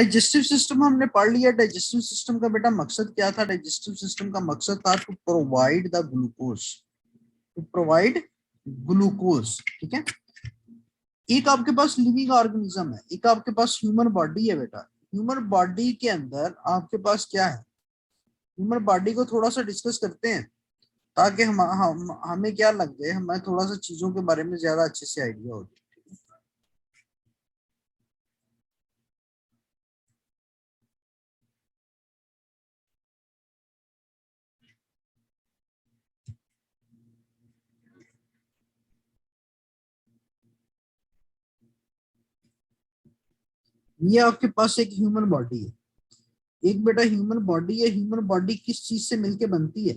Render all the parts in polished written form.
Digestive system हमने पढ़ लिया। डाइजेस्टिव सिस्टम का बेटा मकसद क्या था? डाइजेस्टिव सिस्टम का मकसद था to provide the glucose, to provide glucose. ठीक है, एक आपके पास लिविंग ऑर्गेनिज्म है, एक आपके पास ह्यूमन बॉडी है बेटा। ह्यूमन बॉडी के अंदर आपके पास क्या है? ह्यूमन बॉडी को थोड़ा सा डिस्कस करते हैं ताकि हमें क्या लग जाए, हमें थोड़ा सा चीजों के बारे में ज्यादा अच्छे से आइडिया हो जाए। ये आपके पास एक ह्यूमन बॉडी है, एक बेटा ह्यूमन बॉडी है। ह्यूमन बॉडी किस चीज से मिलके बनती है?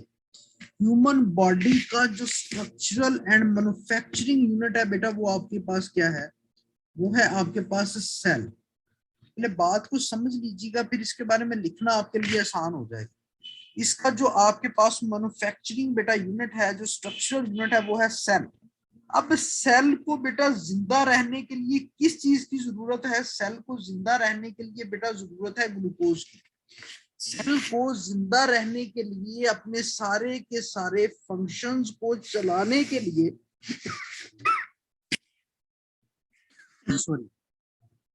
ह्यूमन बॉडी का जो स्ट्रक्चरल एंड मैन्युफैक्चरिंग यूनिट है बेटा, वो आपके पास क्या है? वो है आपके पास सेल। पहले बात को समझ लीजिएगा, फिर इसके बारे में लिखना आपके लिए आसान हो जाएगा। इसका जो आपके पास मैन्युफैक्चरिंग बेटा यूनिट है, जो स्ट्रक्चरल यूनिट है, वो है सेल। अब सेल को बेटा जिंदा रहने के लिए किस चीज की जरूरत है? सेल को जिंदा रहने के लिए बेटा जरूरत है ग्लूकोज की। सेल को जिंदा रहने के लिए, अपने सारे के सारे फंक्शंस को चलाने के लिए, सॉरी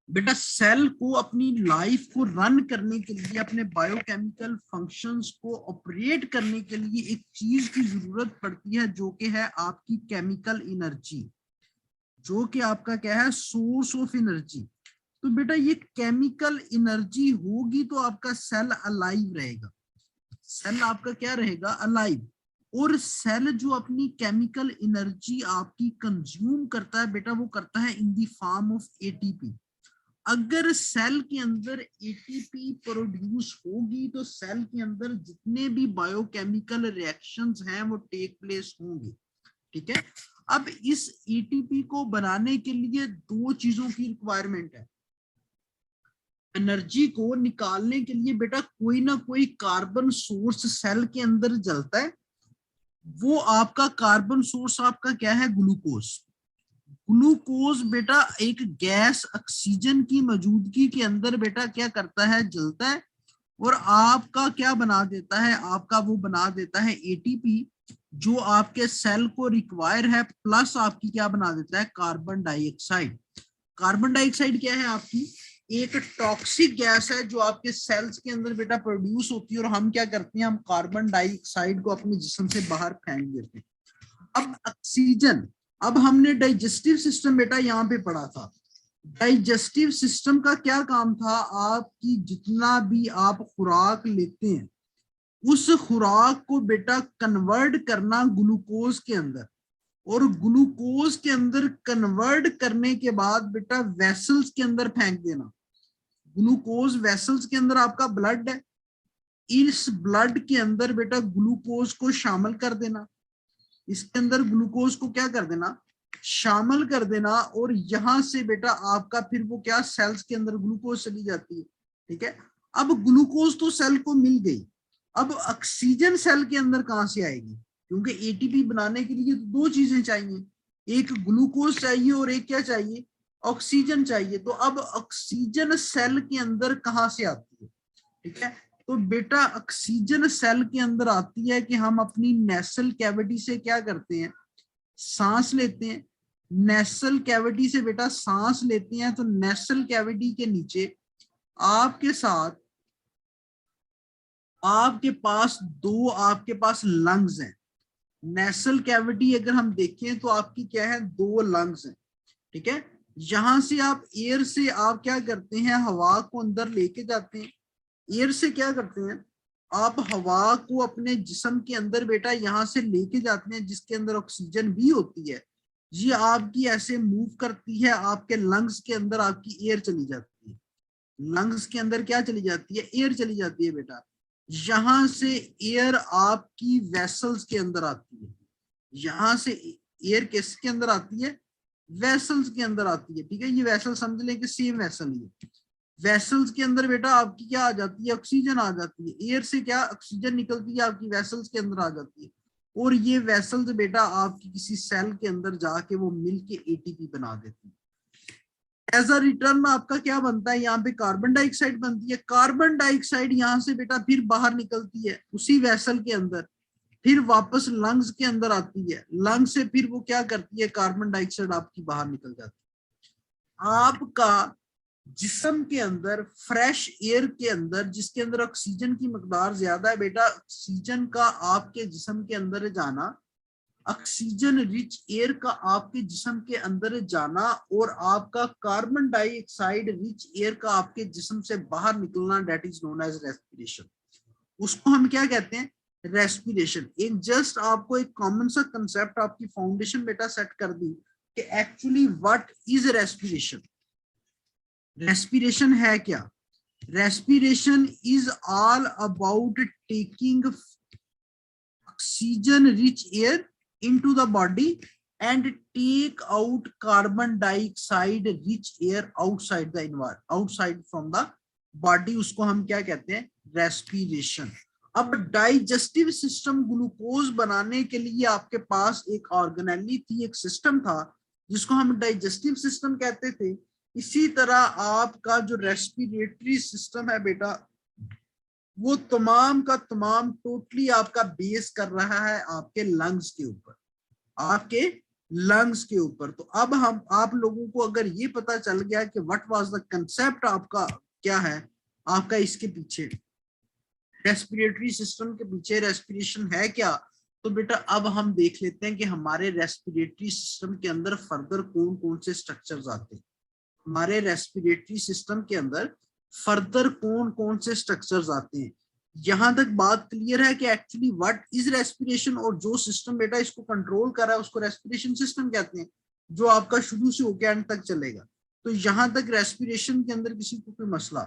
बेटा, सेल को अपनी लाइफ को रन करने के लिए, अपने बायोकेमिकल फंक्शंस को ऑपरेट करने के लिए एक चीज की जरूरत पड़ती है, जो कि है आपकी केमिकल एनर्जी, जो कि आपका क्या है? Source of energy. तो बेटा ये केमिकल एनर्जी होगी तो आपका सेल अलाइव रहेगा। सेल आपका क्या रहेगा? अलाइव। और सेल जो अपनी केमिकल एनर्जी आपकी कंज्यूम करता है बेटा, वो करता है in the form of ATP. अगर सेल के अंदर एटीपी प्रोड्यूस होगी तो सेल के अंदर जितने भी बायोकेमिकल रिएक्शंस हैं वो टेक प्लेस होंगे। ठीक है, अब इस एटीपी को बनाने के लिए दो चीजों की रिक्वायरमेंट है। एनर्जी को निकालने के लिए बेटा कोई ना कोई कार्बन सोर्स सेल के अंदर जलता है। वो आपका कार्बन सोर्स आपका क्या है? ग्लूकोज। ग्लूकोज बेटा एक गैस ऑक्सीजन की मौजूदगी के अंदर बेटा क्या करता है? जलता है, और आपका क्या बना देता है? आपका वो बना देता है एटीपी, जो आपके सेल को रिक्वायर है, प्लस आपकी क्या बना देता है? Carbon dioxide. कार्बन डाइऑक्साइड क्या है? आपकी एक टॉक्सिक गैस है जो आपके सेल्स के अंदर बेटा प्रोड्यूस होती है, और हम क्या करते हैं? हम कार्बन डाइऑक्साइड को अपने जिस्म से बाहर फेंक देते हैं। अब ऑक्सीजन, अब हमने डाइजेस्टिव सिस्टम बेटा यहाँ पे पढ़ा था। डाइजेस्टिव सिस्टम का क्या काम था? आपकी जितना भी आप खुराक लेते हैं, उस खुराक को बेटा कन्वर्ट करना ग्लूकोज के अंदर, और ग्लूकोज के अंदर कन्वर्ट करने के बाद बेटा वेसल्स के अंदर फेंक देना। ग्लूकोज वेसल्स के अंदर आपका ब्लड है, इस ब्लड के अंदर बेटा ग्लूकोज को शामिल कर देना। इसके अंदर ग्लूकोज को क्या कर देना? शामिल कर देना। और यहां से बेटा आपका फिर वो क्या? सेल्स के अंदर ग्लूकोज चली जाती है। ठीक है, अब ग्लूकोज तो सेल को मिल गई, अब ऑक्सीजन सेल के अंदर कहां से आएगी? क्योंकि एटीपी बनाने के लिए तो दो चीजें चाहिए, एक ग्लूकोज चाहिए और एक क्या चाहिए? ऑक्सीजन चाहिए। तो अब ऑक्सीजन सेल के अंदर कहां से आती है? ठीक है, तो बेटा ऑक्सीजन सेल के अंदर आती है कि हम अपनी नेसल कैविटी से क्या करते हैं? सांस लेते हैं। नेसल कैविटी से बेटा सांस लेते हैं, तो नेसल कैविटी के नीचे आपके साथ आपके पास लंग्स हैं। नेसल कैविटी अगर हम देखें तो आपकी क्या है? दो लंग्स हैं। ठीक है, यहां से आप एयर से आप क्या करते हैं? हवा को अंदर लेके जाते हैं। एयर से क्या करते हैं? आप हवा को अपने जिस्म के अंदर बेटा यहां से लेके जाते हैं, जिसके अंदर ऑक्सीजन भी होती है। ये आपकी ऐसे मूव करती है, आपके लंग्स के अंदर आपकी एयर चली जाती है। लंग्स के अंदर क्या चली जाती है? एयर चली जाती है बेटा। यहां से एयर आपकी वेसल्स के अंदर आती है। यहां से एयर किसके अंदर आती है? वेसल्स के अंदर आती है। ठीक है, ये वेसल समझ लें कि सेम वेसल ही है। वेसल्स के अंदर बेटा आपकी क्या आ जाती है? ऑक्सीजन आ जाती है। एयर से क्या? ऑक्सीजन निकलती है, आपकी वेसल्स के अंदर आ जाती है। और ये वेसल्स बेटा आपकी किसी सेल के अंदर जाके वो मिलके एटीपी बना देती है। एज अ रिटर्न आपका क्या बनता है, यहाँ पे कार्बन डाइऑक्साइड बनती है। कार्बन डाइऑक्साइड यहाँ से बेटा फिर बाहर निकलती है उसी वेसल के अंदर, फिर वापस लंग्स के अंदर आती है, लंग्स से फिर वो क्या करती है, कार्बन डाइऑक्साइड आपकी बाहर निकल जाती है। आपका जिस्म के अंदर फ्रेश एयर के अंदर, जिसके अंदर ऑक्सीजन की मकदार ज्यादा है बेटा, ऑक्सीजन का आपके जिस्म के अंदर जाना, ऑक्सीजन रिच एयर का आपके जिस्म के अंदर जाना और आपका कार्बन डाइऑक्साइड रिच एयर का आपके जिस्म से बाहर निकलना, that is known as respiration. उसको हम क्या कहते हैं, रेस्पिरेशन। एक जस्ट आपको एक कॉमन सा कंसेप्ट, आपकी फाउंडेशन बेटा सेट कर दी कि actually what is respiration. Respiration है क्या? Respiration is all about taking oxygen rich air into the body and take out carbon dioxide rich air outside the environment, outside from the body, उसको हम क्या कहते हैं, respiration. अब digestive system, glucose बनाने के लिए आपके पास एक ऑर्गेनेली थी, एक सिस्टम था जिसको हम डाइजेस्टिव सिस्टम कहते थे। इसी तरह आपका जो रेस्पिरेटरी सिस्टम है बेटा, वो तमाम का तमाम टोटली आपका बेस कर रहा है आपके लंग्स के ऊपर, आपके लंग्स के ऊपर। तो अब हम आप लोगों को अगर ये पता चल गया कि व्हाट वाज द कंसेप्ट आपका क्या है, आपका इसके पीछे रेस्पिरेटरी सिस्टम के पीछे रेस्पिरेशन है क्या, तो बेटा अब हम देख लेते हैं कि हमारे रेस्पिरेटरी सिस्टम के अंदर फर्दर कौन कौन से स्ट्रक्चर्स आते हैं। हमारे रेस्पिरेटरी सिस्टम के अंदर फर्दर कौन कौन से स्ट्रक्चर्स आते हैं। यहां तक बात क्लियर है कि एक्चुअली व्हाट इज रेस्पिरेशन, और जो सिस्टम बेटा इसको कंट्रोल कर रहा है उसको रेस्पिरेशन सिस्टम कहते हैं, जो आपका शुरू से होकर एंड तक चलेगा। तो यहां तक रेस्पिरेशन के अंदर किसी को कोई मसला?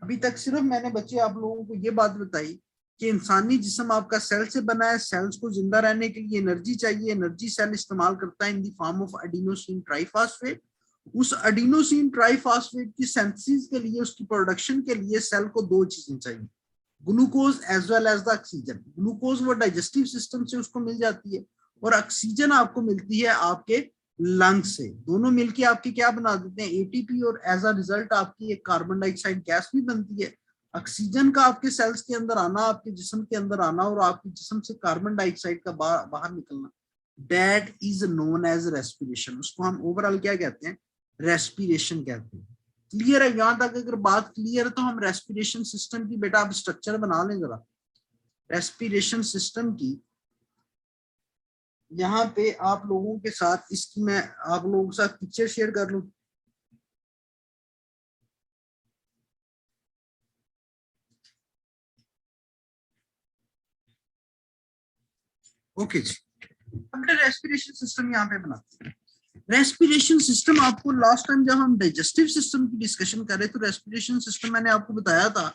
अभी तक सिर्फ मैंने बच्चे आप लोगों को ये बात बताई कि इंसानी जिस्म आपका सेल से बना है, सेल्स को जिंदा रहने के लिए एनर्जी चाहिए, एनर्जी सेल इस्तेमाल करता है in the form of adenosine triphosphate. उस एडिनोसिन ट्राइफॉस्फेट की सिंथेसिस के लिए, उसकी प्रोडक्शन के लिए सेल को दो चीजें चाहिए, glucose as well as the oxygen. Glucose वो डाइजेस्टिव सिस्टम से उसको मिल जाती है और ऑक्सीजन आपको मिलती है आपके लंग से। दोनों मिलके आपके क्या बना देते हैं, एटीपी, और एज अ रिजल्ट आपकी एक कार्बन डाइऑक्साइड गैस भी बनती है। ऑक्सीजन का आपके सेल्स के अंदर आना, आपके जिस्म के अंदर आना और आपके जिस्म से कार्बन डाइऑक्साइड का बाहर निकलना, that is known as respiration. उसको हम ओवरऑल क्या कहते हैं, रेस्पिरेशन कहते हैं। क्लियर है? यहां तक अगर बात क्लियर है तो हम रेस्पिरेशन सिस्टम की बेटा आप स्ट्रक्चर बना लें जरा। रेस्पिरेशन सिस्टम की यहाँ पे आप लोगों के साथ इसकी मैं आप लोगों के साथ पिक्चर शेयर कर लूं। ओके जी, हमने रेस्पिरेशन सिस्टम यहाँ पे बनाते हैं। रेस्पिरेशन सिस्टम आपको लास्ट टाइम जब हम डाइजेस्टिव सिस्टम की डिस्कशन कर रहे तो रेस्पिरेशन सिस्टम मैंने आपको बताया था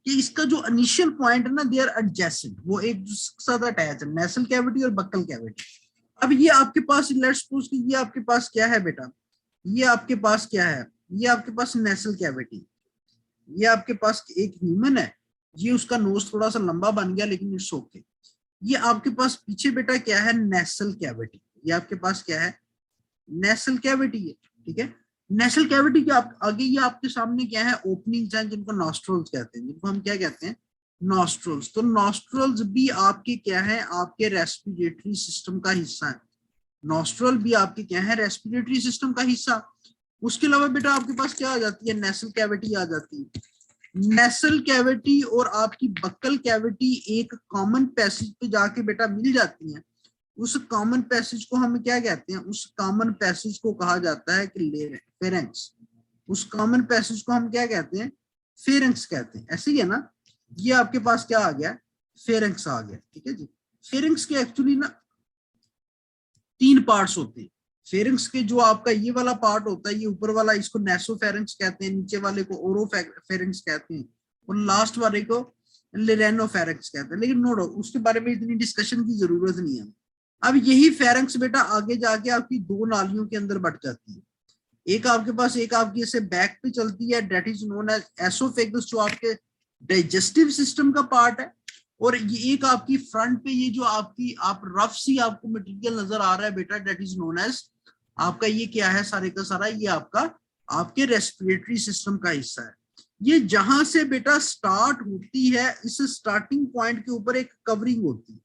कि इसका जो इनिशियल पॉइंट है ना, दे आर एडजेसेंट, वो एक दूसरे के साथ अटैच है, नेसल कैविटी और बक्कल कैविटी। अब ये आपके पास, लेट्स सपोज कि ये आपके पास क्या है बेटा, ये आपके पास क्या है, ये आपके पास नेसल कैविटी, ये आपके पास एक ह्यूमन है, ये उसका नोज थोड़ा सा लंबा बन गया लेकिन इट्स ओके। ये आपके पास पीछे बेटा क्या है, नेसल कैविटी, ये आपके पास क्या है, नेसल कैविटी है, ठीक है। नेसल कैविटी के आगे ये आपके सामने क्या है, ओपनिंग्स हैं जिनको नॉस्ट्रल्स कहते हैं, जिनको हम क्या कहते हैं, नॉस्ट्रल्स। तो नॉस्ट्रल्स भी आपके क्या है, आपके रेस्पिरेटरी सिस्टम का हिस्सा है। नॉस्ट्रल भी आपके क्या है, रेस्पिरेटरी सिस्टम का हिस्सा। उसके अलावा बेटा आपके पास क्या आ जाती है, नेसल कैविटी आ जाती है। नेसल कैविटी और आपकी बक्कल कैविटी एक कॉमन पैसेज पे जाके बेटा मिल जाती हैं। उस कॉमन पैसेज को हम क्या कहते हैं, उस कॉमन पैसेज को कहा जाता है कि फेरेंक्स। उस कॉमन पैसेज को हम क्या कहते हैं, फेरेंक्स कहते हैं। ऐसे ही है ना, ये आपके पास क्या आ गया, फेरेंक्स आ गया, ठीक है जी। फेरेंक्स के एक्चुअली ना 3 पार्ट्स होते हैं। फेरेंक्स के जो आपका ये वाला पार्ट होता है, ये ऊपर वाला, इसको नेसोफेरेंक्स कहते हैं, नीचे वाले को ओरोफेरेंक्स कहते हैं, और लास्ट वाले को लेरेनोफेरेंक्स कहते हैं। लेकिन नोटो, उसके बारे में इतनी डिस्कशन की जरूरत नहीं है। अब यही फेरेंक्स बेटा आगे जाके आपकी 2 नालियों के अंदर बढ़ जाती है। एक आपके पास, एक आपकी ऐसे बैक पे चलती है, that is known as oesophagus, जो आपके डाइजेस्टिव सिस्टम का पार्ट है, और ये एक आपकी फ्रंट पे, ये जो आपकी आप रफ सी आपको मटेरियल नजर आ रहा है बेटा, डेट इज नोन एज आपका ये क्या है, सारे का सारा ये आपका आपके रेस्पिरेटरी सिस्टम का हिस्सा है। ये जहां से बेटा स्टार्ट होती है, इस स्टार्टिंग पॉइंट के ऊपर एक कवरिंग होती है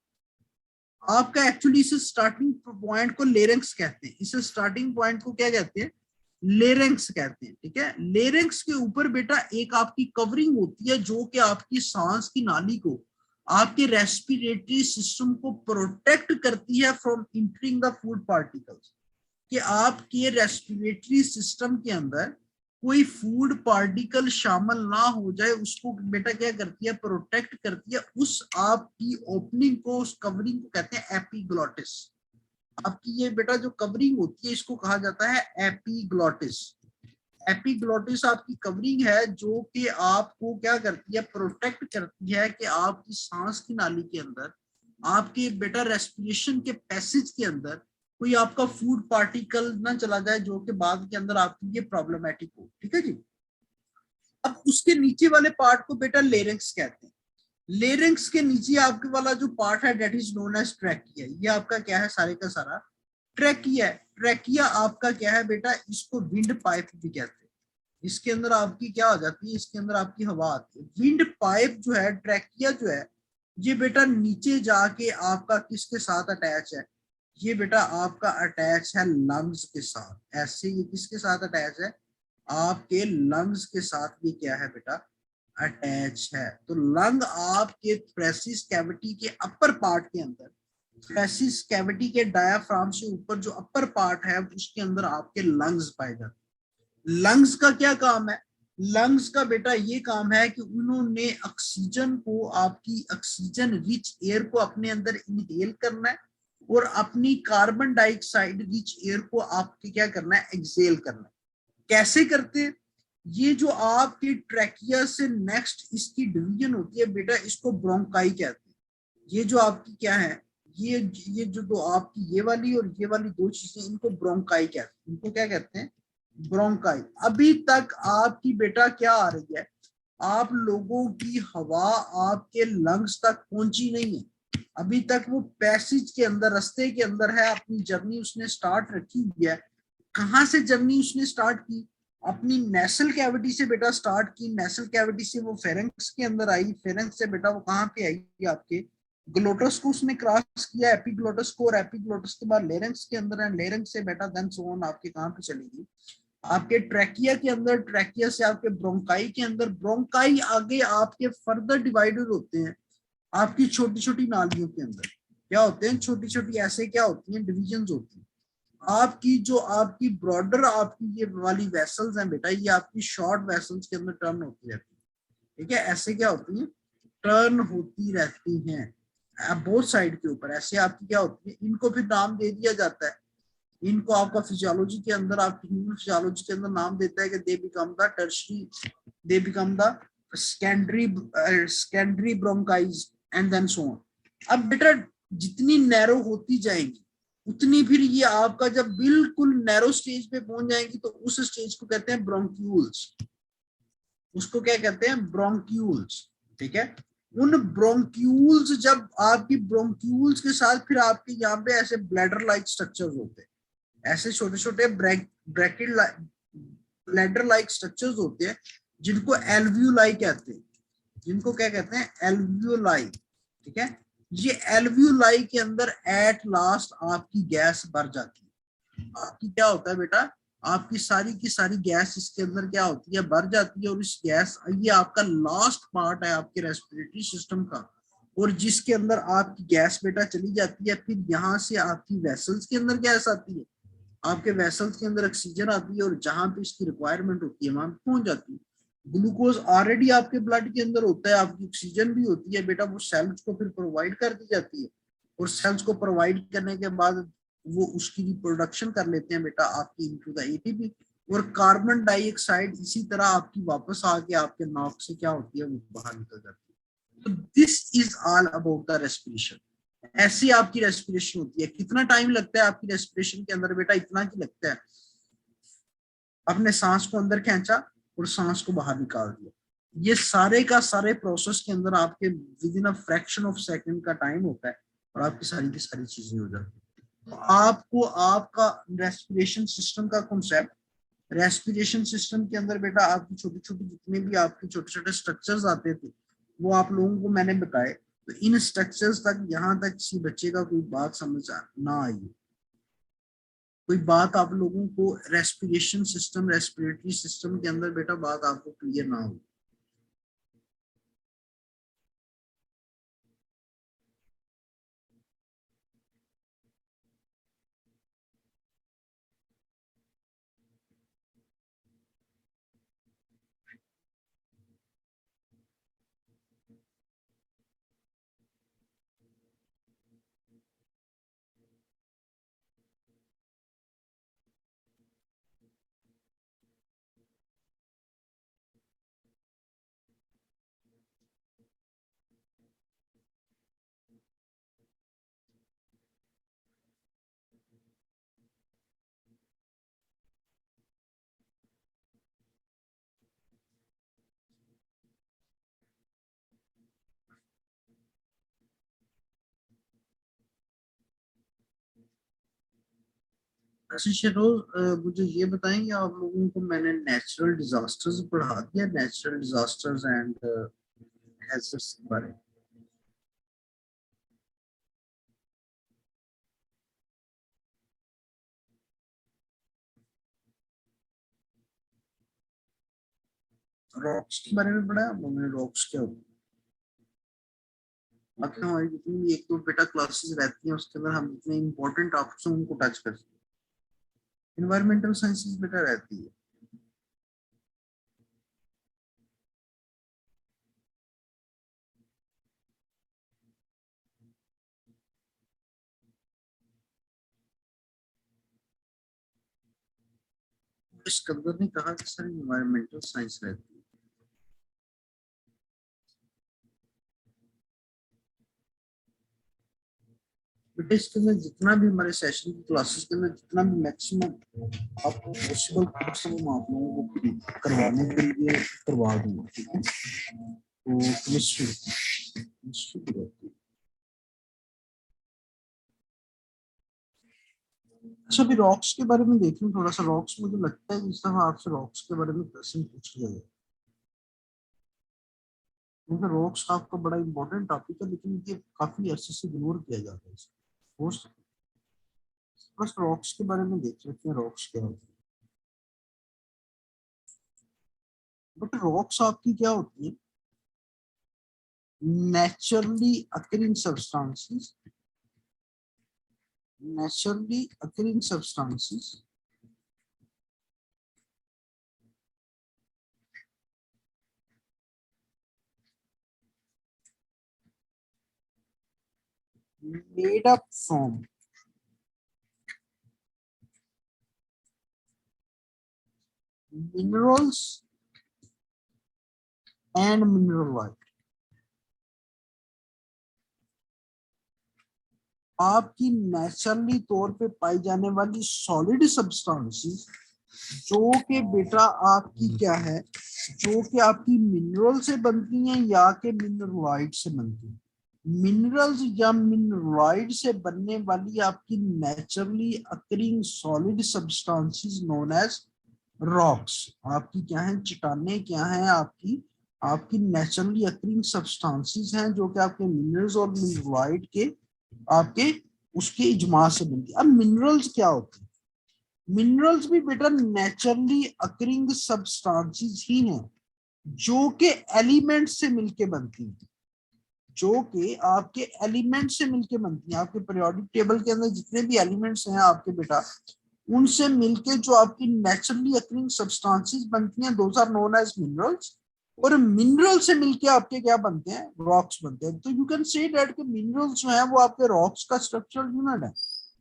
आपका। एक्चुअली इस स्टार्टिंग पॉइंट को लेरेंक्स कहते हैं। इस स्टार्टिंग पॉइंट को क्या कहते हैं? लेरेंक्स कहते हैं। ठीक है, लेरेंक्स के ऊपर बेटा एक आपकी कवरिंग होती है जो कि आपकी सांस की नाली को, आपके रेस्पिरेटरी सिस्टम को प्रोटेक्ट करती है from entering the food particles. कि आपके रेस्पिरेटरी सिस्टम के अंदर कोई फूड पार्टिकल शामिल ना हो जाए, उसको बेटा क्या करती है? प्रोटेक्ट करती है। उस आपकी ओपनिंग को, उस कवरिंग को कहते हैं एपिग्लॉटिस। आपकी ये बेटा जो कवरिंग होती है इसको कहा जाता है एपिग्लॉटिस। एपिग्लॉटिस आपकी कवरिंग है जो कि आपको क्या करती है? प्रोटेक्ट करती है कि आपकी सांस की नाली के अंदर, आपके बेटा रेस्पिरेशन के पैसेज के अंदर कोई आपका फूड पार्टिकल ना चला जाए जो कि बाद के अंदर आपकी ये प्रॉब्लमेटिक हो। ठीक है जी। अब उसके नीचे वाले पार्ट को बेटा लेरिंक्स कहते हैं। लेरिंक्स के नीचे आपके वाला जो पार्ट है that is known as trachea. ये आपका क्या है? सारे का सारा ट्रैकिया है। ट्रैकिया आपका क्या है बेटा? इसको विंड पाइप भी कहते हैं। इसके अंदर आपकी क्या हो जाती है? इसके अंदर आपकी हवा आती है। विंड पाइप जो है, ट्रैकिया जो है, ये बेटा नीचे जाके आपका किसके साथ अटैच है? ये बेटा आपका अटैच है लंग्स के साथ। ऐसे ये किसके साथ अटैच है? आपके लंग्स के साथ ये क्या है बेटा? अटैच है। तो लंग आपके थोरेसिक कैविटी के अपर पार्ट के अंदर, थोरेसिक कैविटी के डायाफ्राम से ऊपर जो अपर पार्ट है उसके अंदर आपके लंग्स पाए जाते हैं। लंग्स का क्या काम है? लंग्स का बेटा ये काम है कि उन्होंने ऑक्सीजन को, आपकी ऑक्सीजन रिच एयर को अपने अंदर इनहेल करना है और अपनी कार्बन डाइऑक्साइड रिच एयर को आपके क्या करना है? एक्सहेल करना है। कैसे करते हैं? ये जो आपकी ट्रैकिया से नेक्स्ट इसकी डिवीजन होती है बेटा, इसको ब्रोंकाई कहते हैं। ये जो आपकी क्या है? ये जो दो आपकी ये वाली और ये वाली दो चीजें, इनको ब्रोंकाई कहते हैं। इनको क्या कहते हैं? ब्रोंकाई। अभी तक आपकी बेटा क्या आ रही है? आप लोगों की हवा आपके लंग्स तक पहुंची नहीं है। अभी तक वो पैसेज के अंदर, रास्ते के अंदर है। अपनी जर्नी उसने स्टार्ट रखी हुई है। कहां से जर्नी उसने स्टार्ट की? अपनी नेसल कैविटी से बेटा स्टार्ट की। नेसल कैविटी से वो फेरेंक्स के अंदर आई। फेरेंक्स से बेटा वो कहाँ पे आई? आपके ग्लोटस को उसने क्रॉस किया, एपिग्लोटस को, और एपिग्लोटस के बाद लेरेंक्स के अंदर है। लेरेंक्स से बेटा देन सो ऑन आपके कहाँ पे चलेगी? आपके ट्रैकिया के अंदर। ट्रैकिया से आपके ब्रोंकाई के अंदर। ब्रोंकाई आगे आपके फर्दर डिवाइडेड होते हैं आपकी छोटी छोटी नालियों के अंदर। क्या होते हैं? छोटी छोटी ऐसे क्या होती हैं? डिविजन्स होती हैं। आपकी जो आपकी ब्रॉडर आपकी ये वाली वेसल्स हैं बेटा, ये आपकी शॉर्ट वेसल्स के अंदर टर्न होती रहती है। ठीक है, ऐसे क्या होती है? टर्न होती रहती हैं बोथ साइड के ऊपर। ऐसे आपकी क्या होती है? इनको फिर नाम दे दिया जाता है। इनको आपका फिजियोलॉजी के अंदर, आपकी ह्यूमन फिजियोलॉजी के अंदर नाम देता है कि they become the tertiary, they become the secondary bronchi and then so on. अब बेटा जितनी नैरो होती जाएंगी उतनी फिर ये आपका जब बिल्कुल नैरो स्टेज पे पहुंच जाएंगी तो उस स्टेज को कहते हैं ब्रोंक्यूल्स। उसको क्या कहते हैं? ब्रोंक्यूल्स। ठीक है, उन ब्रोंक्यूल्स, जब आपकी ब्रोंक्यूल्स के साथ फिर आपके यहाँ पे ऐसे ब्लैडर लाइक स्ट्रक्चर्स होते हैं। ऐसे छोटे छोटे ब्रैकेट ब्लैडर लाइक स्ट्रक्चर्स होते हैं जिनको एल्वियोलाई कहते हैं। जिनको क्या कहते हैं? एल्वियोलाई। ठीक है, ये एल्वियोलाई के अंदर एट लास्ट आपकी गैस भर जाती है। आपकी क्या होता है बेटा? आपकी सारी की सारी गैस इसके अंदर क्या होती है? भर जाती है। और इस गैस, ये आपका लास्ट पार्ट है आपके रेस्पिरेटरी सिस्टम का, और जिसके अंदर आपकी गैस बेटा चली जाती है। फिर यहाँ से आपकी वेसल्स के अंदर गैस आती है। आपके वेसल्स के अंदर ऑक्सीजन आती है और जहां पे इसकी रिक्वायरमेंट होती है वहां पहुंच जाती है। ग्लूकोज ऑलरेडी आपके ब्लड के अंदर होता है। आपकी ऑक्सीजन भी होती है बेटा, वो सेल्स को फिर प्रोवाइड कर दी जाती है। और सेल्स को प्रोवाइड करने के बाद वो उसकी रिप्रोडक्शन कर लेते हैं बेटा आपकी इनटू द एटीपी। और कार्बन डाइऑक्साइड इसी तरह आपकी वापस आके आपके नाक से क्या होती है? वो बाहर निकल जाती है। तो this is all about the respiration. ऐसी आपकी रेस्पिरेशन होती है। कितना टाइम लगता है आपकी रेस्पिरेशन के अंदर बेटा? इतना की लगता है। अपने सांस को अंदर खींचा और सांस को बाहर निकाल दिया। ये सारे का सारे प्रोसेस के अंदर आपके with in a fraction of second का टाइम होता है और आपकी सारी की सारी चीजें हो जाती है। तो आपको आपका रेस्पिरेशन सिस्टम का कॉन्सेप्ट रेस्पिरेशन सिस्टम के अंदर बेटा आपकी छोटी छोटी जितने भी आपके छोटे छोटे स्ट्रक्चर्स आते थे वो आप लोगों को मैंने बताए। तो इन स्ट्रक्चर्स तक यहाँ तक किसी बच्चे का कोई बात समझ ना आई, कोई बात आप लोगों को रेस्पिरेशन सिस्टम रेस्पिरेटरी सिस्टम के अंदर बेटा बात आपको क्लियर ना हो। अच्छा शरोज, मुझे ये बताएंगे आप लोगों को मैंने नेचुरल डिजास्टर्स पढ़ा दिया, नेचुरल डिजास्टर्स एंड हैजर्ड्स के बारे में। रॉक्स के बारे में पढ़ा है आप लोगों ने? रॉक्स क्या होता है? बाकी हमारी जितनी भी एक दो बेटा क्लासेस रहती हैं उसके अंदर हम जितने इंपॉर्टेंट टॉपिक्स हैं उनको टच कर सकते हैं। इन्वायरमेंटल साइंसेस बेटा रहती है। सिकंदर ने कहा कि सर इन्वायरमेंटल साइंस रहती है। बेटा इसके अंदर जितना भी हमारे सेशन की क्लासेस के अंदर जितना भी मैक्सिमम आपको पॉसिबल मैक्सिमम आप लोगों को करवाने के लिए करवा दूंगा, ठीक है? तो केमिस्ट्री केमिस्ट्री की रहती है। अच्छा अभी रॉक्स के बारे में देखें थोड़ा सा। रॉक्स मुझे लगता है इस दफा आपसे रॉक्स के बारे में क्वेश्चन पूछ लिया गया, क्योंकि रॉक्स आपका बड़ा इंपॉर्टेंट टॉपिक है लेकिन ये काफी अरसे से इग्नोर किया जाता है इसको। बस रॉक्स के बारे में देख लेते हैं रॉक्स क्या होती है। बट रॉक्स आपकी क्या होती है? Naturally occurring substances, naturally occurring substances made up from minerals and mineraloid। आपकी नेचुरली तौर पे पाई जाने वाली सॉलिड सब्सटेंसेस जो कि बेटा आपकी क्या है, जो कि आपकी मिनरल से बनती हैं या के मिनरलॉइड से बनती हैं। मिनरल्स या मिनरलॉइड से बनने वाली आपकी naturally occurring solid substances known as rocks आपकी क्या है, चट्टाने क्या है आपकी, आपकी नेचुरली अकरिंग सब्सटेंसेस हैं जो कि आपके मिनरल्स और मिनरलॉइड के आपके उसके इजमा से बनती है। अब मिनरल्स क्या होती है? मिनरल्स भी बेटा नेचुरली अकरिंग सब्सटेंसेस ही हैं जो कि एलिमेंट से मिलके बनती हैं, जो कि आपके एलिमेंट से मिलके बनती हैं। आपके पीरियोडिक टेबल के अंदर जितने भी एलिमेंट्स हैं आपके बेटा उनसे मिलके जो आपकी नेचुरली अकरिंग सब्सटेंसेस बनती हैं those are known as minerals. और मिनरल से मिलके आपके क्या बनते हैं? रॉक्स बनते हैं। तो यू कैन से दैट कि मिनरल्स जो है वो आपके रॉक्स का स्ट्रक्चरल यूनिट है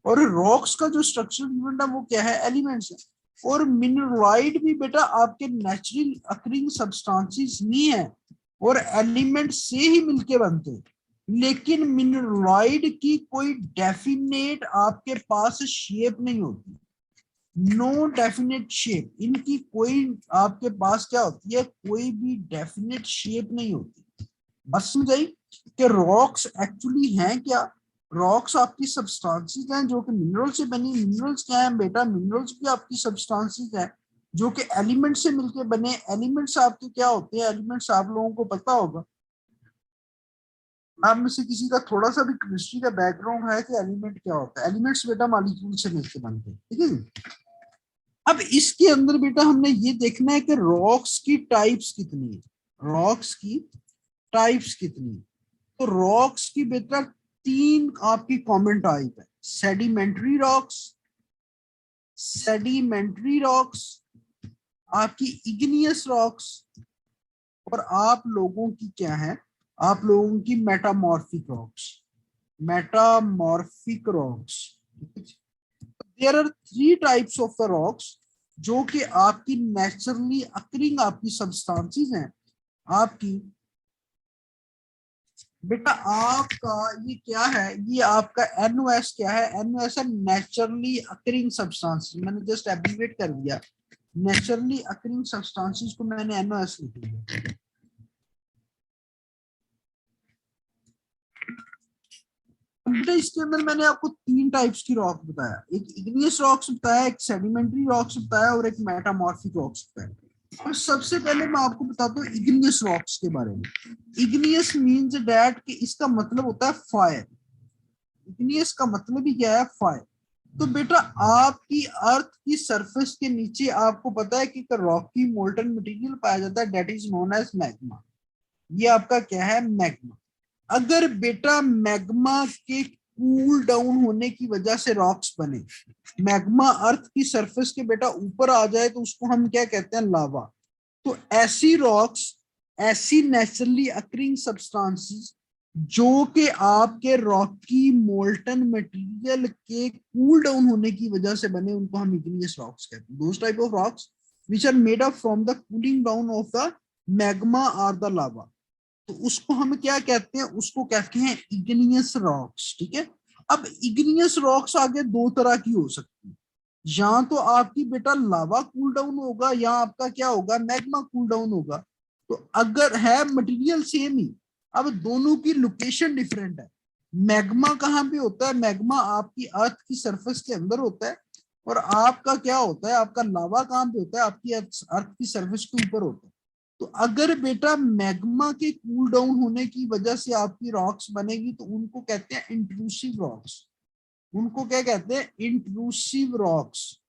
और रॉक्स का जो स्ट्रक्चरल यूनिट है वो क्या है? एलिमेंट्स है। और मिनरलॉइड भी बेटा आपके नेचुरल अकरिंग सब्सटेंसेस ही है और एलिमेंट से ही मिलके बनते हैं। लेकिन मिनरलॉइड की कोई डेफिनेट आपके पास शेप नहीं होती, नो डेफिनेट शेप। इनकी कोई आपके पास क्या होती है? कोई भी डेफिनेट शेप नहीं होती। बस समझाई कि रॉक्स एक्चुअली हैं क्या? रॉक्स आपकी सब्सटेंसेस हैं जो कि मिनरल से बनी। मिनरल्स क्या है बेटा? मिनरल्स भी आपकी सब्सटेंसेस है जो कि एलिमेंट से मिलके बने। एलिमेंट्स आपके क्या होते हैं, एलिमेंट्स आप लोगों को पता होगा, आप में से किसी का थोड़ा सा भी केमिस्ट्री का बैकग्राउंड है कि एलिमेंट क्या होता है। एलिमेंट्स बेटा मॉलिक्यूल से मिलके बनते हैं, ठीक है जी। अब इसके अंदर बेटा हमने ये देखना है कि रॉक्स की टाइप्स कितनी है, रॉक्स की टाइप्स कितनी है। तो रॉक्स की बेटा तीन आपकी कॉमन टाइप है, सेडिमेंट्री रॉक्स, सेडिमेंट्री रॉक्स, आपकी इग्नियस रॉक्स, और आप लोगों की क्या है, आप लोगों की metamorphic rocks, metamorphic rocks. There are three types of the rocks जो कि आपकी नेचुरली अकरिंग आपकी सब्सटेंसेस हैं। आपकी बेटा आपका ये क्या है, ये आपका NOS क्या है, NOS है नेचुरली अकरिंग सब्सटेंसेस। मैंने जस्ट एब्रिविएट कर दिया, नेचुरली अकरिंग सब्सटेंसेस को मैंने NOS लिख दिया। बेटा इसके अंदर मैंने आपको तीन टाइप्स की रॉक बताया, एक इग्नियस रॉक्स बताया, एक सेडिमेंट्री रॉक्स बताया, और एक मेटामॉर्फिक रॉक्स बताया। और सबसे पहले मैं आपको बताता हूँ इग्नियस रॉक्स के बारे में। इग्नियस मींस दैट कि इसका मतलब होता है फायर। इग्नियस का मतलब ही क्या है, फायर। तो बेटा आपकी अर्थ की सरफेस के नीचे आपको पता है कि रॉकी मोल्टन मटेरियल पाया जाता है, that is known as magma. ये आपका क्या है, मैग्मा। अगर बेटा मैग्मा के कूल डाउन होने की वजह से रॉक्स बने, मैग्मा अर्थ की सरफेस के बेटा ऊपर आ जाए तो उसको हम क्या कहते हैं, लावा। तो ऐसी रॉक्स, ऐसी नेचुरली अकरिंग सब्सटेंसेस जो कि आपके रॉकी मोल्टन मटेरियल के कूल डाउन होने की वजह से बने, उनको हम इग्नियस रॉक्स कहते हैं। Those type of rocks which are made up from the cooling down of the magma और द लावा, तो उसको हम क्या कहते हैं, उसको कहते हैं इग्नियस रॉक्स, ठीक है। अब इग्नियस रॉक्स आगे दो तरह की हो सकती है, या तो आपकी बेटा लावा कूल डाउन होगा, या आपका क्या होगा, मैग्मा कूल डाउन होगा। तो अगर है मटेरियल सेम ही, अब दोनों की लोकेशन डिफरेंट है। मैग्मा कहाँ पे होता है, मैग्मा आपकी अर्थ की सरफेस के अंदर होता है, और आपका क्या होता है, आपका लावा कहाँ पे होता है, आपकी अर्थ की सरफेस के ऊपर होता है। तो अगर बेटा मैग्मा के कूल डाउन होने की वजह से आपकी रॉक्स बनेगी तो उनको कहते हैं इंट्रूसिव रॉक्स। उनको क्या कहते हैं, intrusive rocks,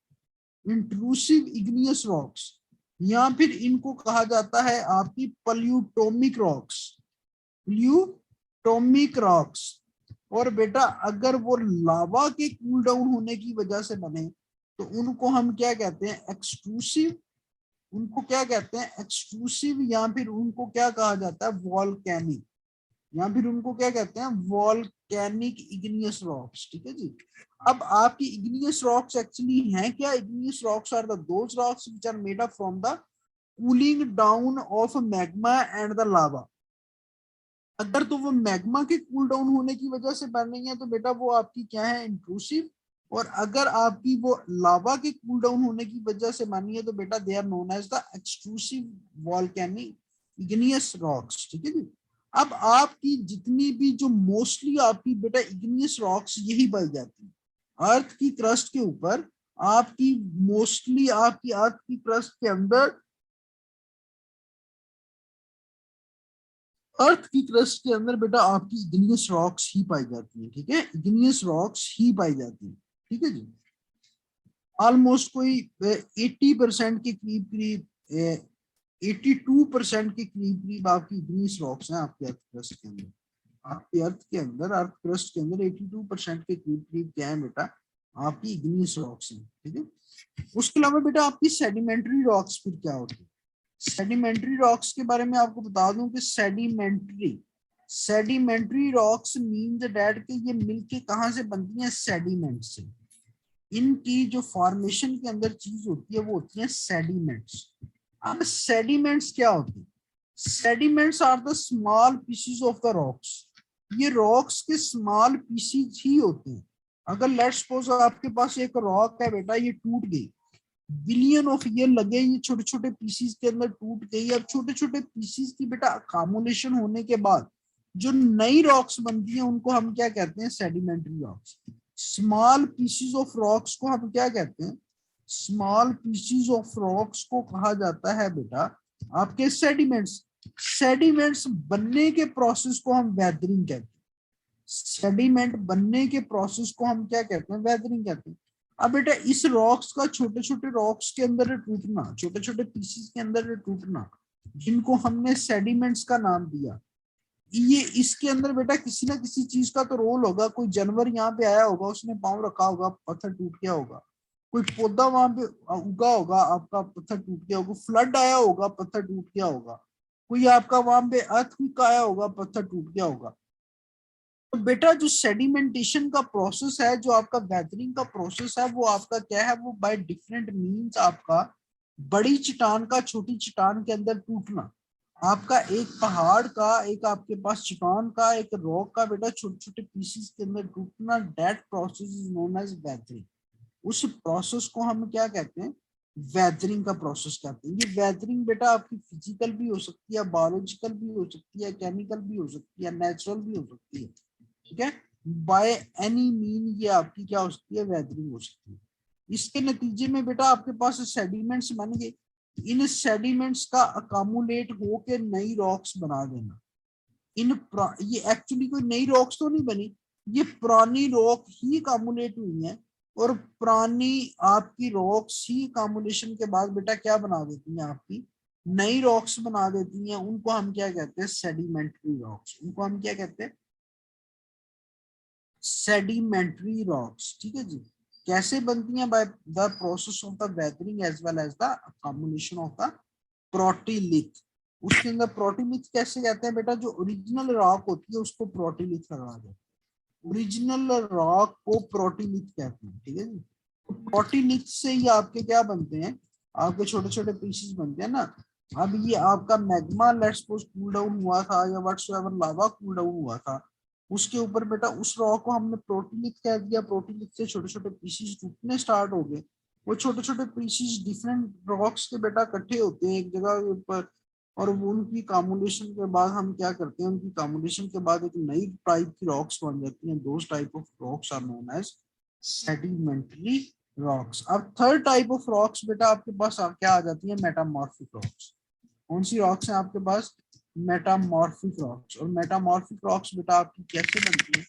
intrusive igneous rocks, या फिर इनको कहा जाता है आपकी प्लूटोमिक रॉक्स, प्लूटोमिक रॉक्स। और बेटा अगर वो लावा के कूल डाउन होने की वजह से बने तो उनको हम क्या कहते हैं, एक्सट्रूसिव, उनको क्या कहते हैं, एक्सट्रूसिव, या फिर उनको क्या कहा जाता है, वॉल्केनिक, या फिर उनको क्या कहते हैं, वॉल्केनिक इग्नियस रॉक्स, ठीक है जी। अब आपकी इग्नियस रॉक्स एक्चुअली हैं क्या, igneous rocks are the those rocks which are made up from the cooling down of magma and the lava. अगर तो वो मैग्मा के कूल डाउन होने की वजह से बन रही है तो बेटा वो आपकी क्या है, इंट्रूसिव। और अगर आपकी वो लावा के कूल डाउन होने की वजह से बनी है तो बेटा they are known as the extrusive volcanic igneous rocks, ठीक है जी। अब आपकी जितनी भी जो मोस्टली आपकी बेटा इग्नियस रॉक्स यही पाई जाती है अर्थ की क्रस्ट के ऊपर। आपकी मोस्टली आपकी अर्थ की क्रस्ट के अंदर, अर्थ की क्रस्ट के अंदर बेटा आपकी इग्नियस रॉक्स ही पाई जाती है, ठीक है, इग्नियस रॉक्स ही पाई जाती है, ठीक है जी। ऑलमोस्ट कोई 80% के करीब करीब, 82% के करीब करीब आपकी इग्नियस रॉक्स हैं आपके अर्थ क्रस्ट के अंदर। आपके अर्थ के अंदर, अर्थ क्रस्ट के अंदर 82% के करीब करीब क्या है बेटा, आपकी इग्नियस रॉक्स हैं, ठीक है। उसके अलावा बेटा आपकी सेडिमेंट्री रॉक्स फिर क्या होती है। सेडिमेंट्री रॉक्स के बारे में आपको बता दूं कि sedimentary, sedimentary rocks means that कि ये मिलके कहां से बनती हैं, सेडिमेंट से। इनकी जो फॉर्मेशन के अंदर चीज होती है वो होती है सेडिमेंट्स। अब सेडिमेंट्स क्या होती है, sediments are the small pieces of the rocks. ये रॉक्स के स्मॉल पीसेस ही होते हैं। अगर लेट्स सपोज आपके पास एक रॉक है बेटा, ये टूट गई, बिलियन ऑफ ईयर लगे ये छोटे छोटे पीसीस के अंदर टूट गई। अब छोटे छोटे पीसीस की बेटा अकामुलेशन होने के बाद जो नई रॉक्स बनती हैं उनको हम क्या कहते हैं, sedimentary rocks. Small pieces of rocks को हम क्या कहते हैं, स्मॉल पीसीज ऑफ रॉक्स को कहा जाता है बेटा आपके सेडिमेंट्स। सेडिमेंट्स बनने के प्रोसेस को हम वेदरिंग कहते हैं। सेडिमेंट बनने के प्रोसेस को हम क्या कहते हैं? वेदरिंग कहते हैं। अब बेटा इस रॉक्स का छोटे छोटे रॉक्स के अंदर टूटना, छोटे छोटे पीसेस के अंदर टूटना, जिनको हमने सेडिमेंट्स का नाम दिया, ये इसके अंदर बेटा किसी ना किसी चीज का तो रोल होगा। कोई जानवर यहाँ पे आया होगा, उसने पाँव रखा होगा, पत्थर टूट गया होगा। कोई पौधा वहां पे उगा होगा, आपका पत्थर टूट गया होगा। फ्लड आया होगा, पत्थर टूट गया होगा। कोई आपका वहां पे अर्थक्वेक आया होगा, पत्थर टूट गया होगा। तो बेटा जो सेडिमेंटेशन का प्रोसेस है, जो आपका वेदरिंग का प्रोसेस है, वो आपका क्या है? वो बाय डिफरेंट मीन्स आपका बड़ी चट्टान का छोटी चट्टान के अंदर टूटना, आपका एक पहाड़ का, एक आपके पास चट्टान का, एक रॉक का बेटा छोटे छोटे पीसेस के अंदर टूटना, that process is known as weathering. उस प्रोसेस को हम क्या कहते हैं? वेदरिंग का प्रोसेस कहते हैं। ये वेदरिंग बेटा आपकी फिजिकल भी हो सकती है, बायोलॉजिकल भी हो सकती है, केमिकल भी हो सकती है, नेचुरल भी हो सकती है। ठीक है, बाय एनी मीन ये आपकी क्या हो सकती है? वेदरिंग हो सकती है। इसके नतीजे में बेटा आपके पास सेडिमेंट्स बन गए। इन सेडिमेंट्स का अकामुलेट होके नई रॉक्स बना देना। ये एक्चुअली कोई नई रॉक्स तो नहीं बनी, ये पुरानी रॉक ही अकामुलेट हुई है। और पुरानी आपकी रॉक्स ही अकामुलेशन के बाद बेटा क्या बना देती हैं? आपकी नई रॉक्स बना देती हैं। उनको हम क्या कहते हैं? Sedimentary rocks. उनको हम क्या कहते हैं? Sedimentary rocks. ठीक है जी। कैसे बनती हैं? By the process of the weathering as well as the accommodation of the protolith. उसके अंदर प्रोटीलिथ कैसे कहते हैं बेटा? जो ओरिजिनल रॉक होती है उसको प्रोटीलिथ लगा दो। ओरिजिनल रॉक को प्रोटीलिथ कहते हैं। ठीक है जी। तो प्रोटीलिथ से ही आपके क्या बनते हैं? आपके छोटे छोटे पीसेस बनते हैं ना। अब ये आपका magma let's suppose cool down हुआ था, या व्हाटसोएवर लावा कूल डाउन हुआ था, उसके ऊपर बेटा उस रॉक को हमने प्रोटीलिथ कह दिया। प्रोटीलिथ से छोटे छोटे पीसेस टूटने स्टार्ट हो गए। वो छोटे छोटे पीसेस डिफरेंट रॉक्स के बेटा इकट्ठे होते हैं एक जगह के ऊपर, और वो उनकी कॉम्बिनेशन के बाद हम क्या करते हैं? उनकी कॉम्बिनेशन के बाद एक नई टाइप की रॉक्स बन जाती हैं। Those type of rocks are known as sedimentary rocks. अब थर्ड टाइप ऑफ रॉक्स बेटा आपके पास क्या आ जाती है? Metamorphic rocks. कौन सी रॉक्स हैं आपके पास? Metamorphic rocks. और मेटामॉर्फिक रॉक्स बेटा आपकी कैसे बनती है?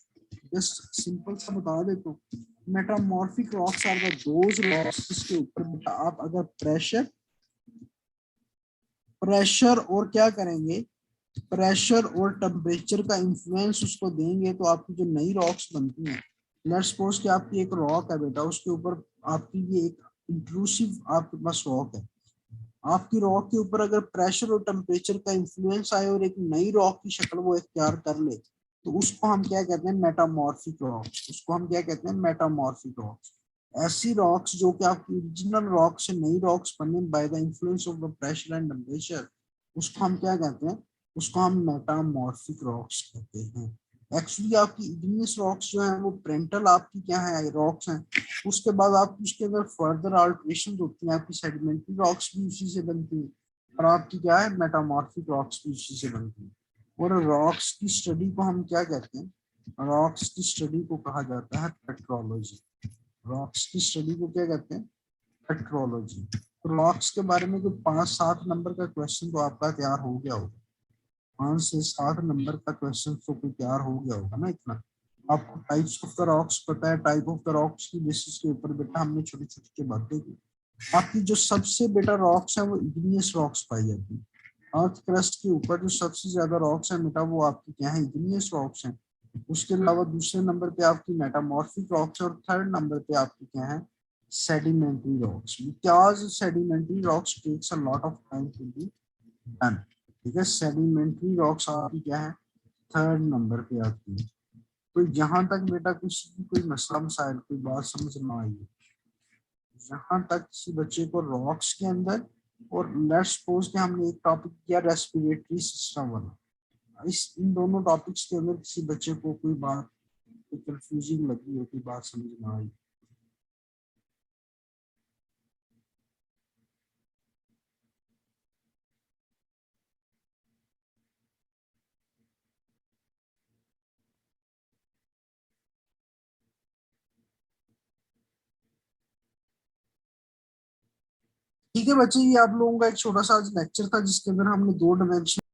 जस्ट सिंपल सा बता देता हूँ। Metamorphic rocks are the those rocks जिसके ऊपर बेटा आप अगर प्रेशर प्रेशर और क्या करेंगे? प्रेशर और टेम्परेचर का इंफ्लुएंस उसको देंगे, तो आपकी जो नई रॉक्स बनती हैं। लेट्स सपोज कि आपकी एक रॉक है बेटा, उसके ऊपर आपकी ये एक इंक्लूसिव आपके पास रॉक है। आपकी रॉक के ऊपर अगर प्रेशर और टेम्परेचर का इंफ्लुएंस आए और एक नई रॉक की शक्ल वो इख्तियार कर ले, तो उसको हम क्या कहते हैं? Metamorphic rocks. उसको हम क्या कहते हैं? Metamorphic rocks. ऐसी रॉक्स जो कि आपकी ओरिजिनल रॉक से नई रॉक्स बनने by the influence of the pressure and temperature, उसको हम क्या कहते हैं? उसको हम मेटामॉर्फिक रॉक्स कहते हैं। एक्चुअली आपकी इग्नियस रॉक्स जो है वो प्रेंटल आपकी क्या है? रॉक्स हैं। उसके बाद आपकी उसके अंदर फर्दर अल्टरेशन होती हैं। आपकी सेडिमेंट्री रॉक्स भी उसी से बनती हैं, और आपकी क्या है? मेटामॉर्फिक रॉक्स भी उसी से बनती हैं। और रॉक्स की स्टडी को हम क्या कहते हैं? रॉक्स की स्टडी को कहा जाता है पेट्रोलॉजी। रॉक्स की स्टडी को क्या कहते हैं? पेट्रोलॉजी। तो रॉक्स के बारे में कोई 5-7 नंबर का क्वेश्चन तो आपका तैयार हो गया होगा। 5 से 7 नंबर का क्वेश्चन तो कोई तैयार हो गया होगा ना इतना। आपको टाइप्स ऑफ द रॉक्स पता है। टाइप ऑफ द रॉक्स की बेसिस के ऊपर बेटा हमने छोटी छोटी बातें की। आपकी जो सबसे बेटा रॉक्स है वो इग्नियस रॉक्स पाई जाती है। अर्थ क्रस्ट के ऊपर जो सबसे ज्यादा रॉक्स है बेटा वो आपकी क्या है? इग्नियस रॉक्स हैं। उसके अलावा दूसरे नंबर पे आपकी मेटामॉर्फिक रॉक्स, और थर्ड नंबर पे आपकी क्या है? Sedimentary rocks. Because sedimentary rocks takes a lot of time to be done. ठीक है, सेडिमेंट्री रॉक्स आपकी क्या है? थर्ड नंबर पे आती है। तो यहाँ तक बेटा किसी की कोई मसला मसाइल कोई बात समझ ना आई? यहाँ तक किसी बच्चे को रॉक्स के अंदर, और लेट्स सपोज कि हमने एक टॉपिक किया रेस्पिरेटरी सिस्टम वाला, इस इन दोनों टॉपिक्स के अंदर किसी बच्चे को कोई बात कंफ्यूजिंग लगी हो, कोई बात समझ ना आई? ठीक है बच्चे, ये आप लोगों का एक छोटा सा लेक्चर था जिसके अंदर हमने 2 डायमेंशन